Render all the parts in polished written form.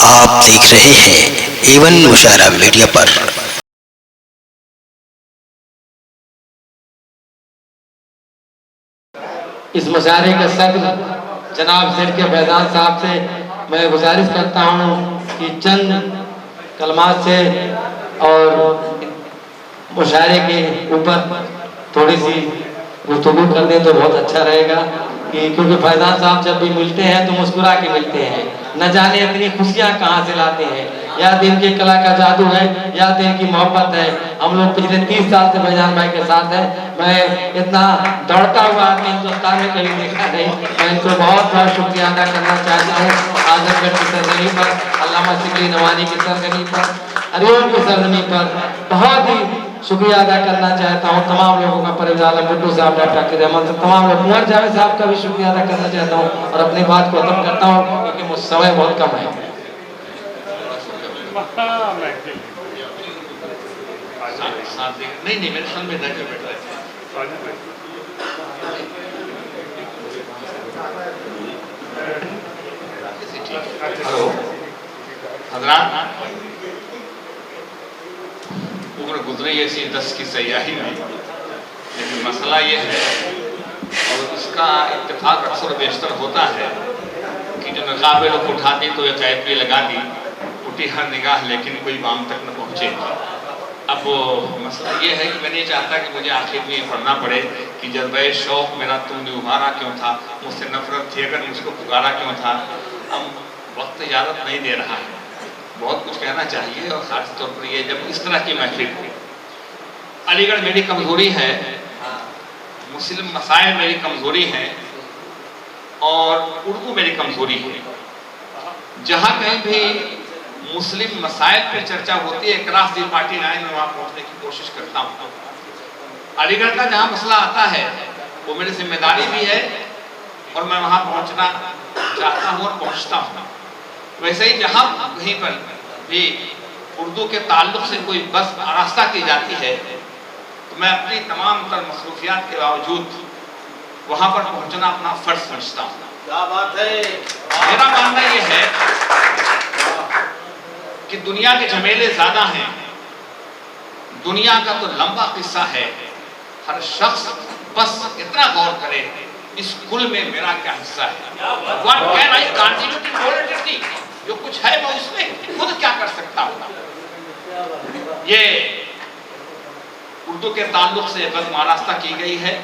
آپ دیکھ رہے ہیں ایون مشاعرہ میڈیا پر۔ اس مشاعرے کا صدر جناب زید کے فیضان صاحب سے میں گزارش کرتا ہوں کہ چند کلمات سے اور مشاعرے کے اوپر تھوڑی سی گفتگو کر دیں تو بہت اچھا رہے گا، کیونکہ فیضان صاحب جب بھی ملتے ہیں تو مسکرا کے ملتے ہیں، نہ جانے اتنی خوشیاں کہاں سے لاتے ہیں، یا دن کی کلا کا جادو ہے یا دن کی محبت ہے۔ ہم لوگ پچھلے 30 سال سے فیضان بھائی کے ساتھ ہیں، میں اتنا دوڑتا ہوا آدمی ہندوستان میں کبھی دیکھا نہیں۔ میں ان کو بہت بہت شکریہ ادا کرنا چاہتا ہوں اعظم گڑھ کی سرزمین پر، علامہ شبلی نوانی کی سرزمین پر، ہریوم کی سرزمین پر بہت ہی شکریہ ادا کرنا چاہتا ہوں تمام لوگوں کا، پرویز عالم بھٹو صاحب، ڈاکٹر عقیل احمد صاحب، تمام لوگ، عمر جاوید صاحب کا بھی شکریہ ادا کرنا چاہتا ہوں، اور اپنی بات کو ختم کرتا ہوں کیونکہ مجھ سمے بہت کم ہے۔ نہیں میرے سن میں بیٹھ رہے ہلو حضرات، عمر گزری ایسی 10 کی سیاحی میں، لیکن مسئلہ یہ ہے اور اس کا اتفاق اکثر بیشتر ہوتا ہے کہ جو نقابیں لوگ اٹھاتی تو ایک عیب بھی لگا دی، اٹھی ہر نگاہ لیکن کوئی بام تک نہ پہنچے۔ اب مسئلہ یہ ہے کہ میں نہیں چاہتا کہ مجھے آخر میں یہ پڑھنا پڑے کہ جذبہ شوق میرا تم نے ابھارا کیوں تھا، مجھ سے نفرت تھی اگر مجھ کو پکارا کیوں تھا۔ اب وقت اجازت نہیں دے رہا ہے، بہت کچھ کہنا چاہیے، اور خاص طور پر یہ جب اس طرح کی محفل ہو۔ علی گڑھ میری کمزوری ہے، مسلم مسائل میری کمزوری ہے، اور اردو میری کمزوری ہے۔ جہاں کہیں بھی مسلم مسائل پر چرچا ہوتی ہے اکراس دی پارٹی لائن میں وہاں پہنچنے کی کوشش کرتا ہوں۔ علی گڑھ کا جہاں مسئلہ آتا ہے وہ میری ذمہ داری بھی ہے اور میں وہاں پہنچنا چاہتا ہوں اور پہنچتا ہوں۔ ویسے ہی جہاں کہیں پر بھی اردو کے تعلق سے کوئی بس آراستہ کی جاتی ہے تو میں اپنی تمام تر مصروفیات کے باوجود وہاں پر پہنچنا اپنا فرض سمجھتا ہوں۔ کیا بات ہے! میرا ماننا یہ ہے کہ دنیا کے جھمیلے زیادہ ہیں، دنیا کا تو لمبا قصہ ہے، ہر شخص بس اتنا غور کرے اس کل میں میرا کیا حصہ ہے۔ What can I contribute in morality؟ جو کچھ ہے میں اس میں خود کیا کر سکتا ہوں۔ یہ اردو کے تعلق سے بس آراستہ کی گئی ہے،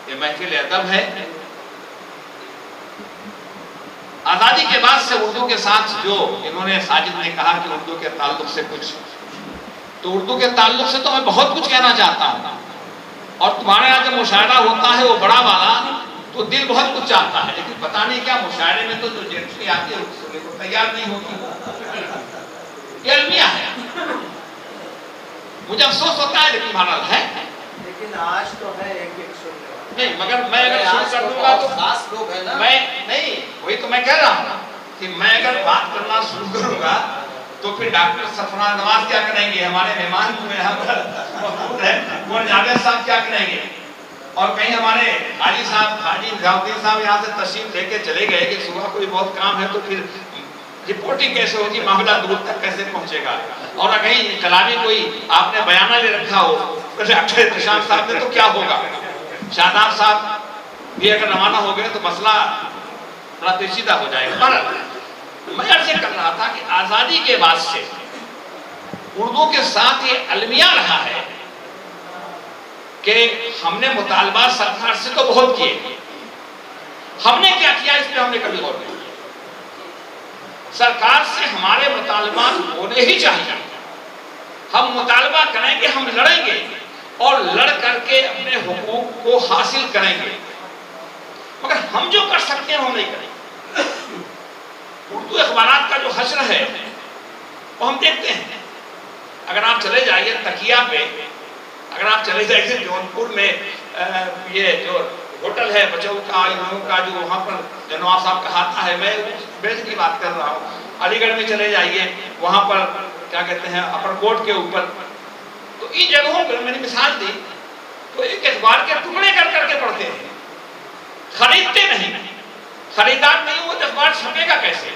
یہ محفل ادب ہے۔ آزادی کے بعد سے اردو کے ساتھ جو انہوں نے، ساجد نے کہا کہ اردو کے تعلق سے کچھ، تو اردو کے تعلق سے تو میں بہت کچھ کہنا چاہتا ہوں، اور تمہارے یہاں جب مشاعرہ ہوتا ہے وہ بڑا والا تو دل بہت کچھ چاہتا ہے، لیکن پتہ نہیں کیا مشاعرے میں تو جو جنسی آتی ہے اس کو تیار نہیں ہوتی۔ یہ المیہ ہے، مجھے افسوس ہوتا ہے لیکن بہرحال ہے۔ لیکن آج تو ہے ایک سننے نہیں، مگر میں اگر شروع کر دوں گا تو خاص لوگ ہیں نا، میں نہیں، وہی تو میں کہہ رہا ہوں کہ میں اگر بات کرنا شروع کروں گا تو پھر ڈاکٹر سفران نواز کیا کریں گے، ہمارے مہمان جو یہاں پر موجود ہیں وہ جاوید صاحب کیا کریں گے، اور کہیں ہمارے حاجی صاحب، حاجی ضیاءالدین صاحب یہاں سے تشریف لے کے چلے گئے کہ صبح کوئی بہت کام ہے تو پھر رپورٹنگ کیسے ہوگی، معاملہ دور تک کیسے پہنچے گا، اور اگر کہیں انقلابی کوئی آپ نے بیانہ لے رکھا ہو ڈاکٹر احتشام صاحب نے تو کیا ہوگا۔ شاداب صاحب بھی اگر روانہ ہو گئے تو مسئلہ بڑا پیچیدہ ہو جائے گا۔ میں عرض کر رہا تھا کہ آزادی کے بعد سے اردو کے ساتھ یہ المیہ رہا ہے کہ ہم نے مطالبات سرکار سے تو بہت کیے، ہم نے کیا کیا اس پہ ہم نے کبھی غور نہیں کیا۔ سرکار سے ہمارے مطالبات ہونے ہی چاہیے، ہم مطالبہ کریں گے، ہم لڑیں گے اور لڑ کر کے اپنے حقوق کو حاصل کریں گے، مگر ہم جو کر سکتے ہیں ہم نہیں کریں گے۔ اردو اخبارات کا جو حشر ہے وہ ہم دیکھتے ہیں، اگر آپ چلے جائیے تکیہ پہ، اگر آپ چلے جائیے جونپور میں یہ جو ہوٹل ہے بچوں کا، انہوں کا جو وہاں پر جو نواز صاحب کا ہاتھا ہے، میں بیس کی بات کر رہا ہوں، علی گڑھ میں چلے جائیے وہاں پر کیا کہتے ہیں اپر کوٹ کے اوپر، تو ان جگہوں پر میں نے مثال دی تو ایک اخبار کے ٹکڑے کر کر کے پڑھتے ہیں، خریدتے نہیں، خریدار نہیں ہو تو اخبار چھپے گا کیسے؟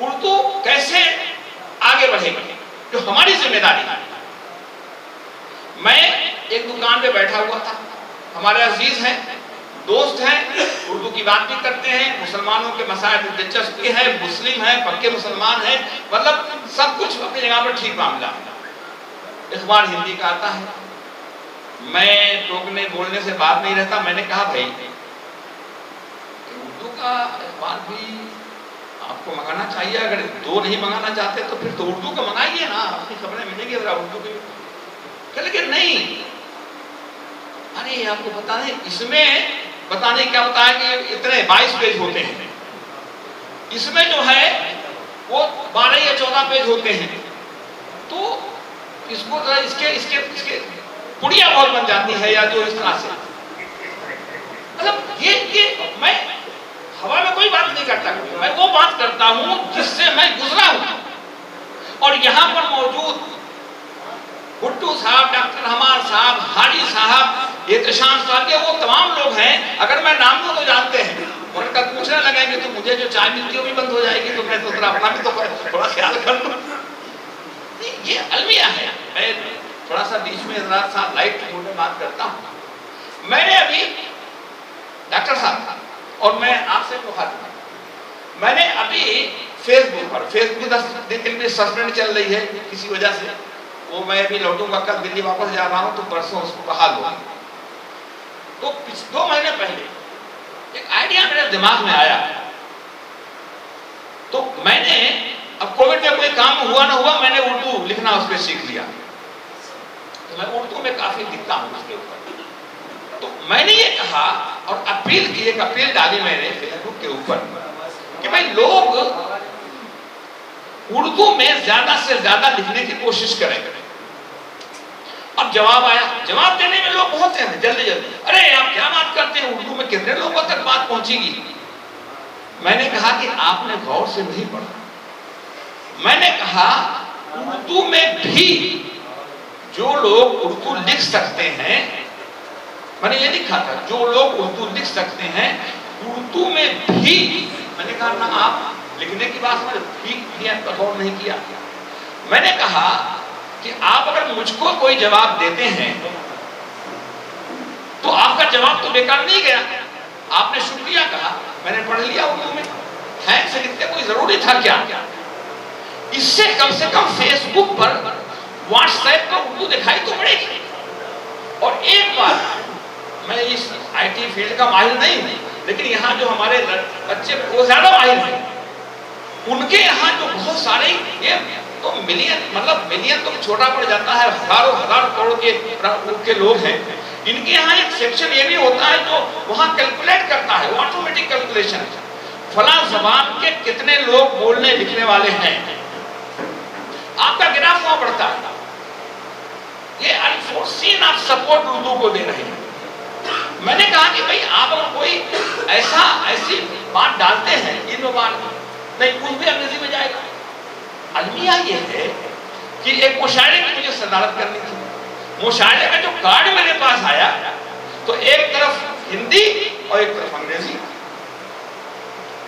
اردو کیسے آگے بڑھے گی، جو ہماری ذمہ داری ہے۔ میں ایک دکان پہ بیٹھا ہوا تھا، ہمارے عزیز ہیں، دوست ہیں، اردو کی بات بھی کرتے ہیں، مسلمانوں کے مسائل میں دلچسپی ہے، مسلم ہیں، پکے مسلمان ہیں، مطلب سب کچھ اپنی جگہ پر ٹھیک معاملہ ہے۔ اخبار ہندی کا آتا ہے، میں ٹوکنے بولنے سے بات نہیں رہتا، میں نے کہا بھائی اردو کا اخبار بھی آپ کو منگانا چاہیے، اگر دو نہیں منگانا چاہتے تو پھر تو اردو کا منگائیے نا، اپنی خبریں ملیں گی ذرا اردو کی۔ کہ لیکن نہیں، ارے آپ کو بتا دیں اس میں پتا نہیں کیا ہوتا ہے کہ اتنے 22 پیج ہوتے ہیں، اس میں جو ہے وہ 12 یا 14 پیج ہوتے ہیں، تو اس کو اس کے پڑیا بہت بن جاتی ہے، یا جو اس طرح سے مطلب یہ میں ہوا میں کوئی بات نہیں کرتا، میں وہ بات کرتا ہوں جس سے میں گزرا ہوں۔ اور یہاں پر موجود بھٹو صاحب، ڈاکٹر ہمار صاحب، حاجی صاحب، احتشام صاحب، یہ وہ تمام لوگ ہیں، اگر میں نام لوں تو جانتے ہیں، اور کل پوچھنے لگیں گے تو مجھے جو چائے ملتی ہے وہ بھی بند ہو جائے گی، تو میں تو اپنا بھی تو تھوڑا خیال کر لوں۔ یہ المیہ ہے۔ میں تھوڑا سا بیچ میں حضرات صاحب لائٹ موڈ میں بات کرتا ہوں۔ میں نے ابھی ڈاکٹر صاحب اور میں آپ سے مخاطب ہوں، میں نے ابھی فیس بک 10 دن کے لیے سسپینڈ چل رہی ہے کسی وجہ سے، وہ میں ابھی لوٹوں گا، کل دلی واپس جا رہا ہوں تو پرسوں اس کو بحال ہوگی۔ تو 2 مہینے پہلے ایک آئیڈیا میرے دماغ میں آیا، تو میں نے اب کووڈ میں کوئی کام ہوا نہ ہوا، میں نے اردو لکھنا اس پہ سیکھ لیا، تو میں اردو میں کافی لکھتا ہوں اس کے اوپر۔ تو میں نے یہ کہا اور اپیل کی، ایک اپیل ڈالی میں نے فیس بک کے اوپر کہ بھائی لوگ اردو میں زیادہ سے زیادہ لکھنے کی کوشش کریں۔ اب جواب آیا، جواب دینے میں لوگ بہت ہیں جلدی، ارے آپ کیا بات کرتے ہیں، اردو میں کتنے لوگوں تک بات پہنچے گی۔ میں نے کہا کہ آپ نے غور سے نہیں پڑھا، میں نے کہا اردو میں بھی جو لوگ اردو لکھ سکتے ہیں، میں نے یہ لکھا تھا جو لوگ اردو لکھ سکتے ہیں، اردو میں بھی، میں نے کہا نہ آپ لکھنے کی بات میں بھی آپ کا غور نہیں کیا۔ میں نے کہا کہ آپ اگر مجھ کو کوئی جواب دیتے ہیں تو آپ کا جواب تو بیکار نہیں گیا، آپ نے شکریہ کہا، میں نے پڑھ لیا اردو میں، تھینکس لکھتے کوئی ضروری تھا کیا؟ اس سے کم فیس بک پر، واٹس ایپ پر اردو دکھائی تو پڑے گی۔ اور ایک بات، میں اس آئی ٹی فیلڈ کا ماہر نہیں ہوں، لیکن یہاں جو ہمارے بچے وہ زیادہ ماہر ہیں، ان کے یہاں جو بہت سارے، یہ تو ملین تو چھوٹا پڑ جاتا ہے، ہزار کروڑ کے لوگ ہیں، ان کے یہاں ایک سیکشن یہ بھی ہوتا ہے جو وہاں کیلکولیٹ کرتا ہے، وہ آٹومیٹک کیلکولیشن، فلاں زبان کے کتنے لوگ بولنے لکھنے والے ہیں، آپ کا گراف وہاں بڑھتا ہے۔ یہ انفورسین آپ سپورٹ اردو کو دے رہے ہیں۔ میں نے کہا کہ بھئی آپ اگر کوئی ایسی بات ڈالتے ہیں، ان بات نہیں کچھ بھی انگریزی میں جائے گا۔ المیہ یہ ہے کہ ایک مشاعرے کی مجھے صدارت کرنی تھی، مشاعرے کا جو کارڈ میرے پاس آیا تو ایک طرف ہندی اور ایک طرف انگریزی،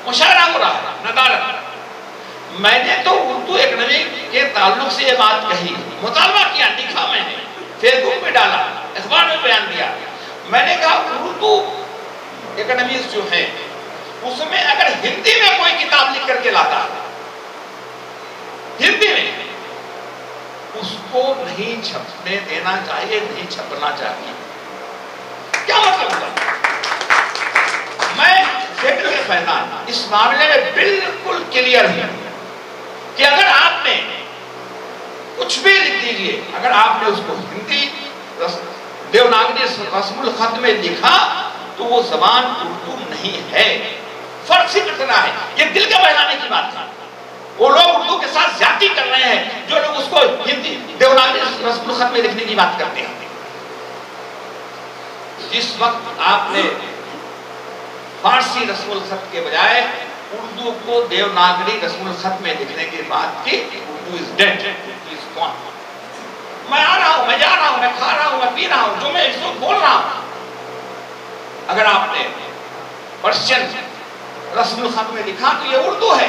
مشاعرہ ہو رہا ہے، ندارت۔ میں نے تو اردو اکیڈمی کے تعلق سے یہ بات کہی، مطالبہ کیا، لکھا میں نے، فیس بک پہ ڈالا، اخبار میں بیان دیا۔ میں نے کہا اردو اکیڈمیز جو ہیں اس میں اگر ہندی میں کوئی کتاب لکھ کر کے لاتا ہے، ہندی میں، اس کو نہیں چھپنے دینا چاہیے، نہیں چھپنا چاہیے۔ کیا مطلب ہوگا؟ میں فکر کے فیضان اس معاملے میں بالکل کلیئر ہے کہ اگر آپ نے کچھ بھی لکھ دیجئے، اگر آپ نے اس کو ہندی دیوناگری رسم الخط میں لکھا تو وہ زبان اردو نہیں ہے۔ فرق صرف اتنا ہے، یہ دل کے بہلانے کی بات ہے۔ وہ لوگ اردو کے ساتھ زیادتی کر رہے ہیں جو لوگ اس کو ہندی دیوناگری رسم الخط میں لکھنے کی بات کرتے ہیں۔ جس وقت آپ نے فارسی رسم الخط کے بجائے اردو کو دیوناگری رسم الخط میں لکھنے کی بات کی، Urdu is dead, Urdu is gone۔ میں آ رہا ہوں، میں جا رہا ہوں، میں کھا رہا ہوں، میں پی رہا ہوں، جو میں اس کو بول رہا ہوں، اگر آپ نے پرشین رسم الخط میں لکھا تو یہ اردو ہے۔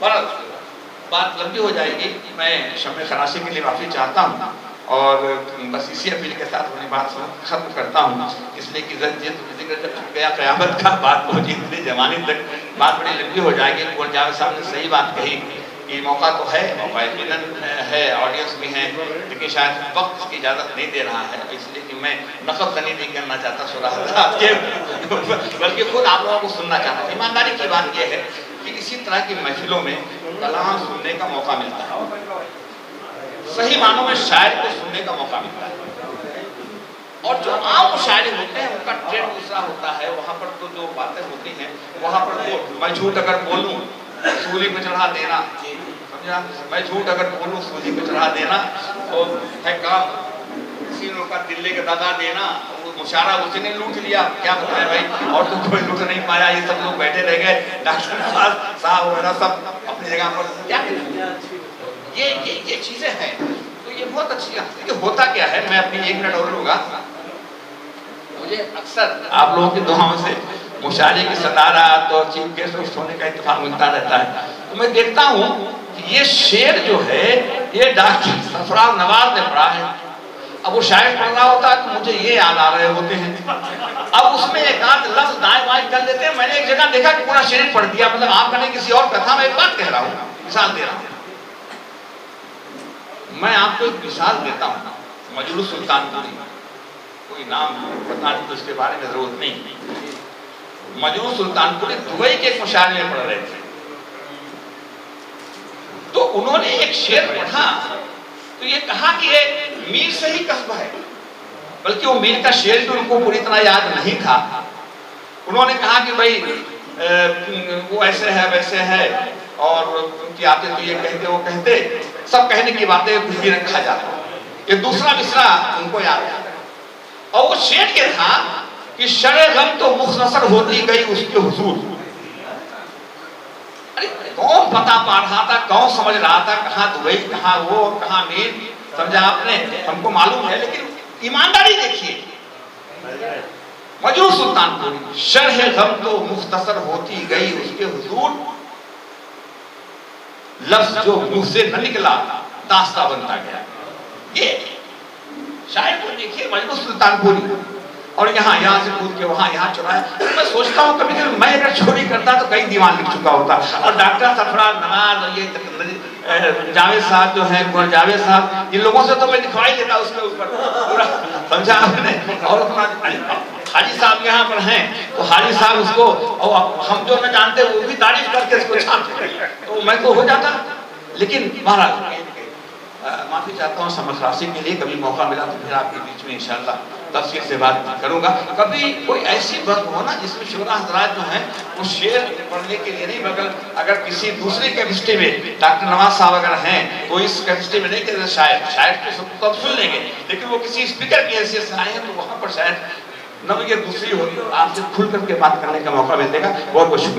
بات لمبی ہو جائے گی، میں شمع خراشی کے لیے معافی چاہتا ہوں اور بس اسی اپیل کے ساتھ اپنی بات ختم کرتا ہوں، اس لیے کہ ذکر جب گیا قیامت کا بات پہنچی اتنے زمانے تک بات بڑی لمبی ہو جائے گی۔ گل جاوید صاحب نے صحیح بات کہی کہ موقع تو ہے، موقع یقیناً ہے، آڈینس بھی ہیں، لیکن شاید وقت کی اجازت نہیں دے رہا ہے، اس لیے کہ میں نقل زنی نہیں کرنا چاہتا سورہ حضرات کے، بلکہ خود آپ لوگوں کو سننا چاہتا ہوں۔ ایمانداری کی بات یہ ہے کہ اسی طرح کی محفلوں میں کلام سننے کا موقع ملتا ہے، صحیح معنوں میں شاعر کو سننے کا موقع ملتا ہے، اور جو عام مشاعرے ہوتے ہیں ان کا ٹرینڈ دوسرا ہوتا ہے، وہاں پر تو جو باتیں ہوتی ہیں وہاں پر تو میں جھوٹ اگر بولوں سولی پہ چڑھا دینا، سمجھا، میں جھوٹ اگر بولوں سولی پہ چڑھا دینا، اور ہے کام سینوں کا دلے کا دادا دینا، وہ مشاعرہ اس نے لوٹ لیا، کیا بتائیں بھائی، اور تو کوئی لوٹ نہیں پایا، یہ سب لوگ بیٹھے رہ گئے، ڈاکٹر صاحب وغیرہ سب اپنی جگہ پر، کیا یہ چیزیں ہیں، تو یہ بہت اچھی ہے۔ لیکن ہوتا کیا ہے، میں اپنی 1 منٹ اور لوں گا، مجھے اکثر آپ لوگوں کی دعاؤں سے مشاعرے کی صدارت اور چیف گیسٹ ہونے کا اتفاق ملتا رہتا ہے، تو میں دیکھتا ہوں کہ یہ شعر جو ہے یہ ڈاکٹر سرفراز نواز نے پڑھا ہے، اب وہ شاعر پڑھ رہا ہوتا ہے تو مجھے یہ یاد آ رہے ہوتے ہیں، اب اس میں ایک آدھ لفظ دائیں بائیں کر لیتے ہیں، میں نے ایک جگہ دیکھا کہ پورا شعر پڑھ دیا، مطلب آپ کا نہیں کسی اور کا تھا، میں ایک بات کہہ رہا ہوں، مثال دے رہا ہوں، میں آپ کو ایک مثال دیتا ہوں، مجروح سلطان پوری، کوئی نام بتانے تو اس کے بارے میں ضرورت نہیں، مجروح سلطان پوری دبئی کے ایک مشاعرے میں پڑھ رہے تھے، تو انہوں نے ایک شعر پڑھا تو یہ کہا کہ یہ میر سے ہی قصبہ ہے، بلکہ وہ میر کا شعر بھی ان کو پوری طرح یاد نہیں تھا، انہوں نے کہا کہ بھائی وہ ایسے ہے ویسے ہے، اور ان کی آتے تو یہ کہتے وہ کہتے، سب کہنے کی باتیں کچھ بھی نہ کہا جاتا، یہ دوسرا مصرع ان کو یاد ہے، اور وہ شعر یہ تھا کہ شرح غم تو مختصر ہوتی گئی اس کے حضور، کون پتا پا رہا تھا، کون سمجھ رہا تھا، کہاں دبئی کہاں وہ کہاں میر، سمجھا آپ نے، ہم کو معلوم ہے، لیکن ایمانداری دیکھیے، مجروح سلطان پوری، شرح غم تو مختصر ہوتی گئی اس کے حضور، لفظ جو منہ سے نہ نکلا داستہ بنتا گیا، یہ شاعر کو دیکھیے مجروح سلطان پوری، اور یہاں سے کود کے وہاں یہاں چڑھا ہے، میں سوچتا ہوں کبھی کبھی میں اگر چوری کرتا تو کئی دیوان لکھ چکا ہوتا، اور ڈاکٹر سرفراز نواز اور یہ جاوید صاحب جو ہیں، گل جاوید صاحب، ان لوگوں سے تو میں دکھوائی دیتا اس کے اوپر پورا، سمجھا آپ نے، اور حاجی صاحب یہاں پر ہیں تو حاجی صاحب اس کو، اور ہم جو نہ جانتے وہ بھی تعریف کر کے اس کو چھاپتے، تو میں تو ہو جاتا، لیکن بہرحال معافی چاہتا ہوں سمجھ خاصی کے لیے، کبھی موقع ملا تو پھر آپ کے بیچ میں انشاءاللہ تفصیل سے بات کروں گا، کبھی کوئی ایسی بات ہونا جس میں شعراء حضرات جو ہیں وہ شعر پڑھنے کے لیے نہیں، مگر اگر کسی دوسری کیپیسٹی میں ڈاکٹر نواز صاحب اگر ہیں تو اس کیپیسٹی میں نہیں کہ شاعر کے سب تو سن لیں گے، لیکن وہ کسی اسپیکر کی حیثیت سے آئے ہیں تو وہاں پر شاید نوعیت دوسری ہوگی، آپ سے کھل کر کے بات کرنے کا موقع ملے گا، بہت بہت شکریہ۔